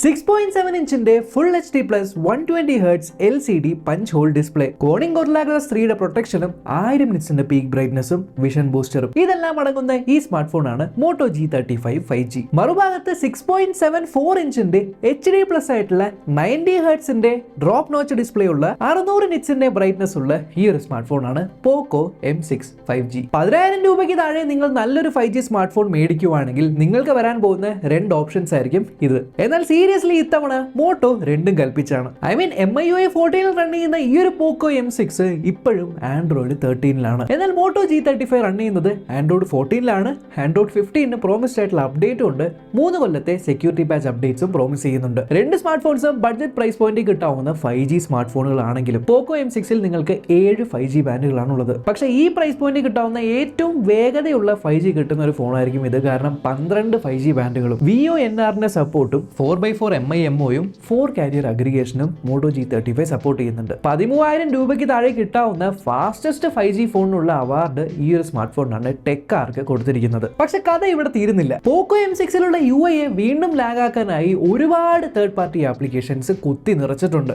6.7 ഇഞ്ചിന്റെ full HD plus 120 Hz LCD punch hole display, Corning Gorilla Glass 3യുടെ പ്രൊട്ടക്ഷനും 1000 നിറ്റ്സിന്റെ പീക്ക് ബ്രൈറ്റ്നസും വിഷൻ ബൂസ്റ്ററും ഇതെല്ലാം അടങ്ങുന്ന ഈ സ്മാർട്ട് ഫോൺ ആണ് മോട്ടോ G35 5G. മറുഭാഗത്ത് 6.74 ഇഞ്ചിന്റെ HD പ്ലസ് ആയിട്ടുള്ള 90 Hzന്റെ ഡ്രോപ്പ് നോച്ച് ഡിസ്പ്ലേ ഉള്ള 600 നിറ്റ്സിന്റെ ബ്രൈറ്റ്നസ് ഉള്ള ഈ ഒരു സ്മാർട്ട് ഫോൺ ആണ് പോക്കോ M6 5G. 10,000 രൂപയ്ക്ക് താഴെ നിങ്ങൾ നല്ലൊരു 5G സ്മാർട്ട് ഫോൺ മേടിക്കുവാണെങ്കിൽ നിങ്ങൾക്ക് വരാൻ പോകുന്ന രണ്ട് ഓപ്ഷൻസ് ആയിരിക്കും ഇത്. എന്നാൽ സീരിയസ്ലി ഇത്തവണ മോട്ടോ രണ്ടും കൽപ്പിച്ചാണ്. MIUI 14 റൺ ചെയ്യുന്ന ഈ ഒരു പോക്കോ M6 ഇപ്പോഴും ആൻഡ്രോയിഡ് 13ലാണ്. എന്നാൽ മോട്ടോ G35 റൺ ചെയ്യുന്നത് ആൻഡ്രോയിഡ് 14ലാണ്. ആൻഡ്രോയിഡ് 15 പ്രോമിസ്ഡ് ആയിട്ടുള്ള അപ്ഡേറ്റും ഉണ്ട്. 3 കൊല്ലത്തെ സെക്യൂരിറ്റി പാച്ച് അപ്ഡേറ്റ്സും പ്രോമിസ് ചെയ്യുന്നുണ്ട്. രണ്ട് സ്മാർട്ട് ഫോൺസും ബഡ്ജറ്റ് പ്രൈസ് പോയിന്റിൽ കിട്ടാവുന്ന 5G സ്മാർട്ട് ഫോണുകളാണെങ്കിലും പോക്കോ M6ൽ നിങ്ങൾക്ക് 7 5G ബാൻഡുകളാണുള്ളത്. പക്ഷേ ഈ പ്രൈസ് പോയിന്റിൽ കിട്ടാവുന്ന ഏറ്റവും വേഗതയുള്ള 5G കിട്ടുന്ന ഒരു ഫോണായിരിക്കും ഇത്. കാരണം 12 5G ബാൻഡുകളും VONR സപ്പോർട്ടും 4x4 MIMOയും 4 കാരിയർ അഗ്രിഗേഷനും മോട്ടോ G35 സപ്പോർട്ട് ചെയ്യുന്നുണ്ട്. 13,000 രൂപയ്ക്ക് താഴെ കിട്ടാവുന്ന ഫാസ്റ്റസ്റ്റ് 5G ഫോണിനുള്ള അവാർഡ് ഈ ഒരു സ്മാർട്ട് ഫോണിനാണ് ടെക്കാർക്ക് കൊടുത്തിരിക്കുന്നത്. പക്ഷെ കഥ ഇവിടെ തീരുന്നില്ല. പോക്കോ M6ലുള്ള UI വീണ്ടും ലാഗ് ആക്കാനായി ഒരുപാട് തേർഡ് പാർട്ടി ആപ്ലിക്കേഷൻസ് കുത്തി നിറച്ചിട്ടുണ്ട്.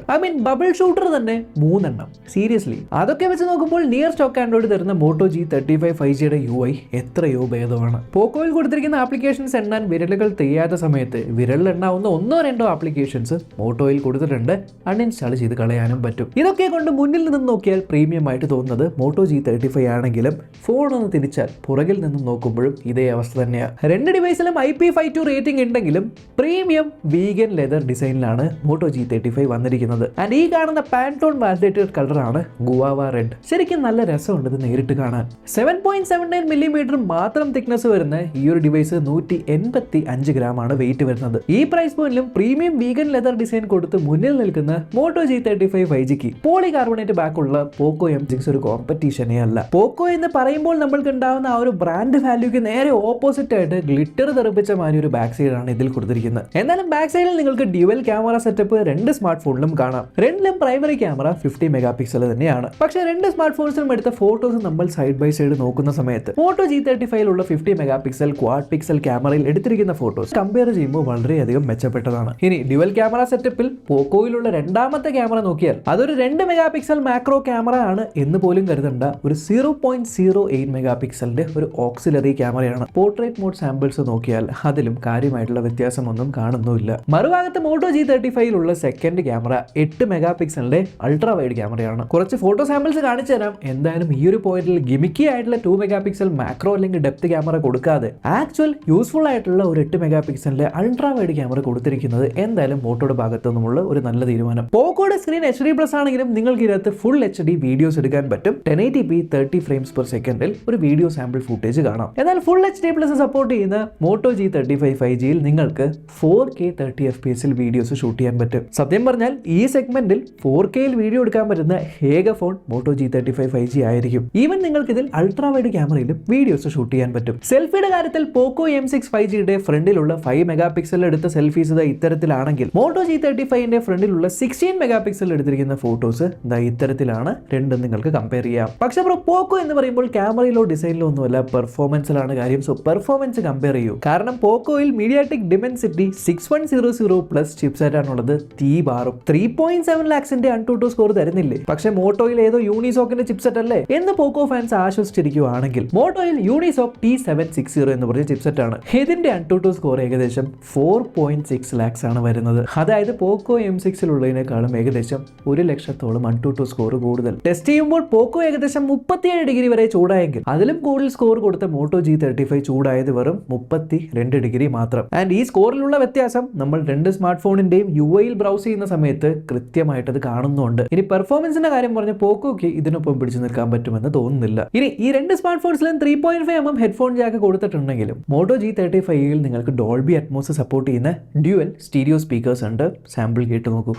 ബബിൾ ഷൂട്ടർ തന്നെ 3 എണ്ണം. സീരിയസ്ലി അതൊക്കെ വെച്ച് നോക്കുമ്പോൾ നിയർ സ്റ്റോക്ക് ആൻഡ്രോയിഡ് തരുന്ന മോട്ടോ G35 5Gയുടെ UI എത്രയോ ഭേദമാണ്. പോക്കോയിൽ കൊടുത്തിരിക്കുന്ന ആപ്ലിക്കേഷൻസ് എണ്ണാൻ വിരലുകൾ തെയ്യാത്ത സമയത്ത് വിരലിലെണ്ണാവുന്ന 1-2 ആപ്ലിക്കേഷൻസ് മോട്ടോയിൽ കൊടുത്തിട്ടുണ്ട്. അൺഇൻസ്റ്റാൾ ചെയ്ത് കളയാനും പറ്റും. ഇതൊക്കെ കൊണ്ട് മുന്നിൽ നിന്നും നോക്കിയാൽ പ്രീമിയം ആയിട്ട് തോന്നുന്നത് മോട്ടോ G35 ആണെങ്കിലും ഫോൺ ഒന്ന് തിരിച്ചാൽ പുറകിൽ നിന്നും നോക്കുമ്പോഴും ഇതേ അവസ്ഥ തന്നെയാണ്. രണ്ട് ഡിവൈസിലും IP52 റേറ്റിംഗ് ഉണ്ടെങ്കിലും പ്രീമിയം വീഗൻ ലെതർ ഡിസൈനിലാണ് മോട്ടോ G35 വന്നിരിക്കുന്നത്. ആൻഡ് ഈ കാണുന്ന പാൻടോൺ വാലിഡേറ്റഡ് കളറാണ് ഗുവാവ റെഡ്. ശരിക്കും നല്ല രസമുണ്ട് ഇത് നേരിട്ട് കാണാൻ. 7.79 മില്ലിമീറ്റർ മാത്രം തിക്നെസ് വരുന്ന ഈ ഒരു ഡിവൈസ് 185 ഗ്രാമാണ് വെയിറ്റ് വരുന്നത്. ഈ പ്രൈസ് പോയിന്റിലും പ്രീമിയം വീഗൻ ലെതർ ഡിസൈൻ കൊടുത്ത് മുന്നിൽ നിൽക്കുന്ന മോട്ടോ G35 5Gക്ക് പോളി കാർബണേറ്റ് ബാക്കുള്ള പോക്കോ M6 ഒരു കോമ്പറ്റീഷനേ അല്ല. പോക്കോ എന്ന് പറയുമ്പോൾ നമ്മൾക്ക് ഉണ്ടാവുന്ന ആ ഒരു ബ്രാൻഡ് വാല്യൂക്ക് നേരെ ഓപ്പോസിറ്റ് ആയിട്ട് ഗ്ലിറ്റർ തെറിപ്പിച്ച മാതിരി ഒരു ബാക്ക് സൈഡാണ് ഇതിൽ കൊടുത്തിരിക്കുന്നത്. എന്നാലും ബാക്ക് സൈഡിൽ നിങ്ങൾക്ക് ഡ്യുവൽ ക്യാമറ സെറ്റപ്പ് രണ്ട് സ്മാർട്ട് ഫോണിലും കാണാം. രണ്ടിലും പ്രൈമറി ക്യാമറ 50 മെഗാ പിക്സൽ തന്നെയാണ്. പക്ഷേ രണ്ട് സ്മാർട്ട് ഫോൺസിലും എടുത്ത ഫോട്ടോസ് നമ്മൾ സൈഡ് ബൈ സൈഡ് നോക്കുന്ന സമയത്ത് Moto G35 50 mega pixel quad pixel ക്യാമറയിൽ എടുത്തിരിക്കുന്ന ഫോട്ടോസ് കമ്പയർ ചെയ്യുമ്പോൾ വളരെയധികം മെച്ചപ്പെട്ടതാണ്. ഇനി ഡ്യുവൽ ക്യാമറ സെറ്റപ്പിൽ പോക്കോയിലുള്ള രണ്ടാമത്തെ ക്യാമറ നോക്കിയാൽ അതൊരു 2 മെഗാ പിക്സൽ മാക്രോ ക്യാമറ ആണ് എന്ന് പോലും കരുതണ്ട. ഒരു 0.08 മെഗാ പിക്സലിന്റെ ഒരു ഓക്സിലറി ക്യാമറയാണ്. പോർട്രേറ്റ് മോഡ് സാമ്പിൾസ് നോക്കിയാൽ അതിലും കാര്യമായിട്ടുള്ള വ്യത്യാസമൊന്നും കാണുന്നില്ല. മറുഭാഗത്ത് Moto G35 second camera 8 mega പിക്സലിന്റെ അൾട്രാ വൈഡ് ക്യാമറയാണ്. കുറച്ച് ഫോട്ടോ സാമ്പിൾസ് കാണിച്ചു തരാം. എന്തായാലും ഈ ഒരു പോയിന്റിൽ ഗിമിക്കി ആയിട്ടുള്ള 2 മെഗാ പിക്സൽ മാക്രോ അല്ലെങ്കിൽ ഡെപ്ത് ക്യാമറ കൊടുക്കാതെ ആക്ച്വൽ യൂസ്ഫുൾ ആയിട്ടുള്ള ഒരു 8 മെഗാ പിക്സലിന്റെ അൾട്രാ വൈഡ് ക്യാമറ കൊടുത്തിരിക്കുന്നത് എന്തായാലും മോട്ടോയുടെ ഭാഗത്തു നിന്നുള്ള ഒരു നല്ല തീരുമാനം. പോക്കോയുടെ സ്ക്രീൻ HD+ ആണെങ്കിലും നിങ്ങൾക്ക് ഇതിനകത്ത് ഫുൾ HD വീഡിയോസ് എടുക്കാൻ പറ്റും. 1080p 30 ഫ്രെയിംസ് പെർ സെക്കൻഡിൽ ഒരു വീഡിയോ സാമ്പിൾ ഫുട്ടേജ് കാണാം. എന്നാൽ ഫുൾ HD+ സപ്പോർട്ട് ചെയ്യുന്ന മോട്ടോ G35 5Gയിൽ നിങ്ങൾക്ക് 4K 30 FPS വീഡിയോസ് ഷൂട്ട് ചെയ്യാൻ പറ്റും. സത്യം പറഞ്ഞാൽ ഈ സെഗ്മെന്റിൽ 4Kയിൽ വീഡിയോ എടുക്കാൻ പറ്റുന്ന ഏക ഫോൺ മോട്ടോ G35 5G ആയിരിക്കും. ഈവൻ നിങ്ങൾക്ക് ഇതിൽ അൾട്രാ വൈഡ് ക്യാമറയിലും വീഡിയോസ് ഷൂട്ട് ചെയ്യാൻ പറ്റും. സെൽഫിയുടെ കാര്യത്തിൽ പോക്കോ M6 5Gയുടെ ഫ്രണ്ടിലുള്ള 5 മെഗാ പിക്സൽ എടുത്ത സെൽഫീസ് ഇത്തരത്തിലാണെങ്കിൽ മോട്ടോ G35ന്റെ ഫ്രണ്ടിലുള്ള 16 മെഗാ പിക്സൽ എടുത്തിരിക്കുന്ന ഫോട്ടോസ് ഇത്തരത്തിലാണ്. രണ്ടും നിങ്ങൾക്ക് കമ്പയർ ചെയ്യാം. പക്ഷേ പോക്കോ എന്ന് പറയുമ്പോൾ ക്യാമറയിലോ ഡിസൈനിലോ ഒന്നുമല്ല, പെർഫോമൻസിലാണ് കാര്യം. സോ പെർഫോമൻസ് കമ്പയർ ചെയ്യൂ. കാരണം പോക്കോയിൽ മീഡിയാടെക് ഡിമെൻസിറ്റി 6100+ ചിപ്സെറ്റ് ആണുള്ളത്. തീബാറും 3.7 ലാക്സിന്റെ AnTuTu സ്കോർ തരുന്നില്ലേ. പക്ഷേ മോട്ടോയിൽ ഏതോ യൂണിസോക്കിന്റെ ചിപ്സെറ്റ് അല്ലേ എന്ന് പോക്കോ ഫാൻസ് ആശ്വസിച്ചിരിക്കുകയാണെങ്കിൽ മോട്ടോയിൽ യൂണിസോക്ക് T760 എന്ന് പറഞ്ഞ ചിപ്സെറ്റ് ആണ്. ഇതിന്റെ AnTuTu സ്കോർ ഏകദേശം 4.6 ലാക്സ് ആണ് വരുന്നത്. അതായത് പോക്കോ M6ലുള്ളതിനേക്കാളും ഏകദേശം 1 ലക്ഷത്തോളം AnTuTu സ്കോർ കൂടുതൽ. ടെസ്റ്റ് ചെയ്യുമ്പോൾ പോക്കോ ഏകദേശം 37 ഡിഗ്രി വരെ ചൂടായെങ്കിൽ അതിലും കൂടുതൽ സ്കോർ കൊടുത്ത മോട്ടോ G35 ചൂടായത് വെറും 32 ഡിഗ്രി മാത്രം. ആൻഡ് ഈ സ്കോറിലുള്ള വ്യത്യാസം നമ്മൾ രണ്ട് സ്മാർട്ട് ഫോണിന്റെയും UIയിൽ ബ്രൗസ് ചെയ്യുന്ന സമയത്ത് കൃത്യമായിട്ട് അത് കാണുന്നുണ്ട്. ഇനി പെർഫോമൻസിന്റെ കാര്യം പറഞ്ഞ പോക്കോക്ക് ഇതിനൊപ്പം പിടിച്ചു നിൽക്കാൻ പറ്റുമെന്ന് തോന്നുന്നില്ല. ഇനി ഈ രണ്ട് സ്മാർട്ട് ഫോൺസിലും 3.5mm ഹെഡ്ഫോൺ ജാക്ക് കൊടുത്തിട്ടുണ്ടെങ്കിലും മോട്ടോ G35ൽ നിങ്ങൾക്ക് ഡോൾബി അറ്റ്മോസ് സപ്പോർട്ട് ചെയ്യുന്ന ഡ്യുവൽ സ്റ്റീരിയോ സ്പീക്കേഴ്സ് ഉണ്ട്. സാമ്പിൾ കേട്ട് നോക്കൂ.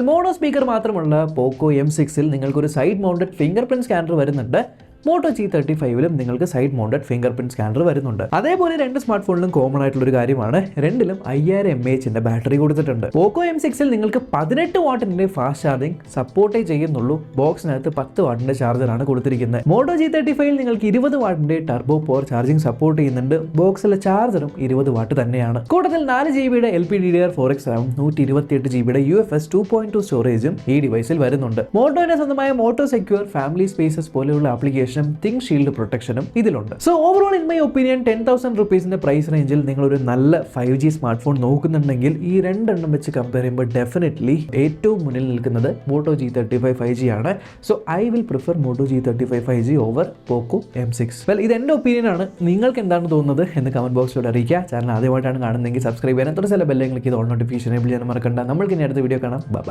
മോണോ സ്പീക്കർ മാത്രമുള്ള പോക്കോ M6ൽ നിങ്ങൾക്കൊരു side mounted fingerprint scanner വരുന്നുണ്ട്. മോട്ടോ G35ലും നിങ്ങൾക്ക് side mounted fingerprint scanner വരുന്നുണ്ട്. അതേപോലെ രണ്ട് സ്മാർട്ട് ഫോണിലും കോമൺ ആയിട്ടുള്ള ഒരു കാര്യമാണ്, രണ്ടിലും 5000 mAh ബാറ്ററി കൊടുത്തിട്ടുണ്ട്. പോക്കോ M6ൽ നിങ്ങൾക്ക് 18 വാട്ടിന്റെ ഫാസ്റ്റ് ചാർജിംഗ് സപ്പോർട്ടേ ചെയ്യുന്നുള്ളൂ. ബോക്സിനകത്ത് 10 വാട്ടിന്റെ ചാർജറാണ് കൊടുത്തിരിക്കുന്നത്. മോട്ടോ G35ൽ നിങ്ങൾക്ക് 20 വാട്ടിന്റെ ടർബോ പവർ ചാർജിംഗ് സപ്പോർട്ട് ചെയ്യുന്നുണ്ട്. ബോക്സിലെ ചാർജറും 20 വാട്ട് തന്നെയാണ്. കൂടുതൽ 4 GB LPDDR4X RAM 128 GB UFS 2.2 സ്റ്റോറേജും ഈ ഡിവൈസിൽ വരുന്നുണ്ട്. മോട്ടോയുടെ സ്വന്തമായ മോട്ടോ സെക്യൂർ ഫാമിലി സ്പേസസ് പോലെയുള്ള ആപ്ലിക്കേഷനും തിങ്ക് ഷീൽഡ് പ്രൊട്ടക്ഷനും ഇതിലുണ്ട്. So overall in my opinion 10,000 റുപ്പീസിന്റെ പ്രൈസ് റേഞ്ചിൽ നിങ്ങൾ ഒരു നല്ല 5G സ്മാർട്ട് ഫോൺ നോക്കുന്നുണ്ടെങ്കിൽ ഈ രണ്ടെണ്ണം വെച്ച് കമ്പയർ ചെയ്യുമ്പോൾ ഡെഫിനറ്റ്ലി ഏറ്റവും മുന്നിൽ നിൽക്കുന്നത് മോട്ടോ G35 5G ആണ്. So I will prefer Moto G35 5G over Poco M6. Well ഇത് എൻ്റെ ഒപ്പീനിയൻ ആണ്. നിങ്ങൾക്ക് എന്താണ് തോന്നുന്നത് എന്ന് കമന്റ് ബോക്സിലൂടെ അറിയിക്കുക. ചാനൽ ആദ്യമായിട്ടാണ് കാണുന്നതെങ്കിൽ സബ്സ്ക്രൈബ് ചെയ്യാൻ തൊട്ട് ചില ബെല്ലും ക്ലിക്ക് ചെയ്ത് ഓൾ നോട്ടിഫിക്കേഷൻ എനേബിൾ ചെയ്യാൻ മറക്കണ്ട. നമ്മൾക്ക് ഇനി അടുത്ത വീഡിയോ കാണാം. ബൈ.